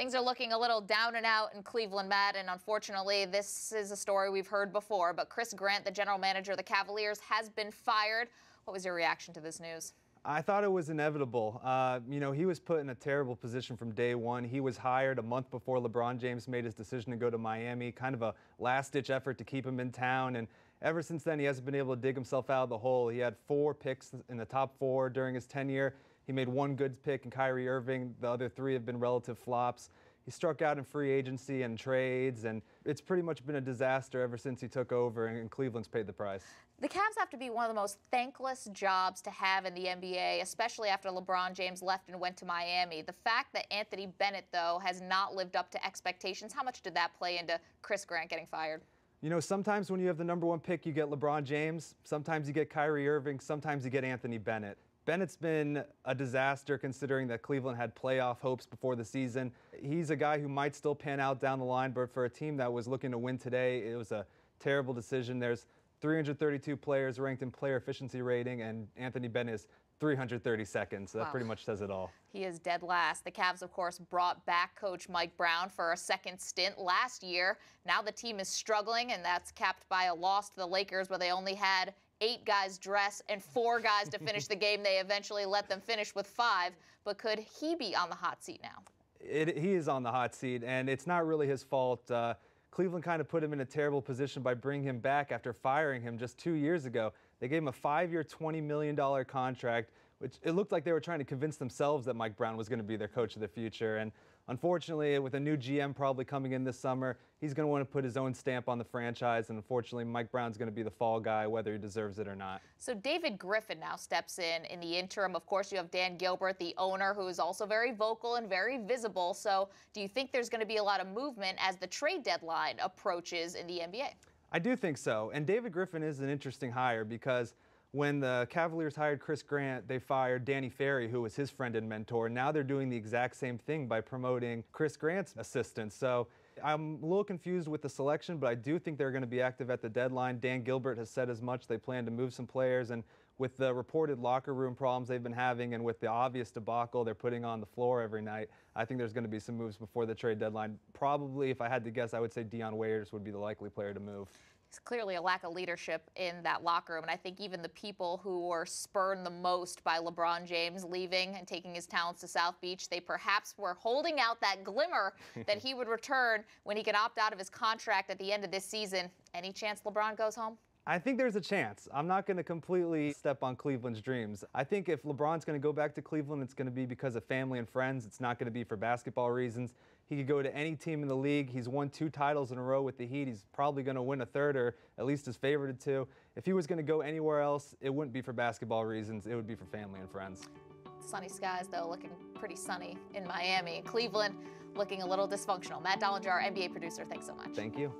Things are looking a little down and out in Cleveland, Matt, and unfortunately, this is a story we've heard before. But Chris Grant, the general manager of the Cavaliers, has been fired. What was your reaction to this news? I thought it was inevitable. He was put in a terrible position from day one. He was hired a month before LeBron James made his decision to go to Miami, kind of a last-ditch effort to keep him in town. And ever since then, he hasn't been able to dig himself out of the hole. He had 4 picks in the top 4 during his tenure. He made 1 good pick in Kyrie Irving. The other 3 have been relative flops. He struck out in free agency and trades, and it's pretty much been a disaster ever since he took over, and Cleveland's paid the price. The Cavs have to be one of the most thankless jobs to have in the NBA, especially after LeBron James left and went to Miami. The fact that Anthony Bennett, though, has not lived up to expectations, how much did that play into Chris Grant getting fired? You know, sometimes when you have the #1 pick, you get LeBron James. Sometimes you get Kyrie Irving. Sometimes you get Anthony Bennett. Bennett's been a disaster considering that Cleveland had playoff hopes before the season. He's a guy who might still pan out down the line, but for a team that was looking to win today, it was a terrible decision. There's 332 players ranked in player efficiency rating, and Anthony Bennett is 332nd, so that pretty much says it all. He is dead last. The Cavs, of course, brought back coach Mike Brown for a second stint last year. Now the team is struggling, and that's capped by a loss to the Lakers where they only had 8 guys dress and 4 guys to finish the game. They eventually let them finish with 5. But could he be on the hot seat now? He is on the hot seat, and it's not really his fault. Cleveland kind of put him in a terrible position by bringing him back after firing him just 2 years ago. They gave him a 5-year, $20 million contract, which it looked like they were trying to convince themselves that Mike Brown was going to be their coach of the future. And unfortunately, with a new GM probably coming in this summer, he's going to want to put his own stamp on the franchise. And unfortunately, Mike Brown's going to be the fall guy, whether he deserves it or not. So David Griffin now steps in the interim. Of course, you have Dan Gilbert, the owner, who is also very vocal and very visible. So do you think there's going to be a lot of movement as the trade deadline approaches in the NBA? I do think so. And David Griffin is an interesting hire because when the Cavaliers hired Chris Grant, they fired Danny Ferry, who was his friend and mentor. Now they're doing the exact same thing by promoting Chris Grant's assistant. So I'm a little confused with the selection, but I do think they're going to be active at the deadline. Dan Gilbert has said as much. They plan to move some players. And with the reported locker room problems they've been having and with the obvious debacle they're putting on the floor every night, I think there's going to be some moves before the trade deadline. Probably, if I had to guess, I would say Dion Waiters would be the likely player to move. There's clearly a lack of leadership in that locker room, and I think even the people who were spurned the most by LeBron James leaving and taking his talents to South Beach, they perhaps were holding out that glimmer that he would return when he could opt out of his contract at the end of this season. Any chance LeBron goes home? I think there's a chance. I'm not going to completely step on Cleveland's dreams. I think if LeBron's going to go back to Cleveland, it's going to be because of family and friends. It's not going to be for basketball reasons. He could go to any team in the league. He's won 2 titles in a row with the Heat. He's probably going to win a 3rd, or at least is favored to. If he was going to go anywhere else, it wouldn't be for basketball reasons. It would be for family and friends. Sunny skies, though, looking pretty sunny in Miami. Cleveland looking a little dysfunctional. Matt Dollinger, our NBA producer, thanks so much. Thank you.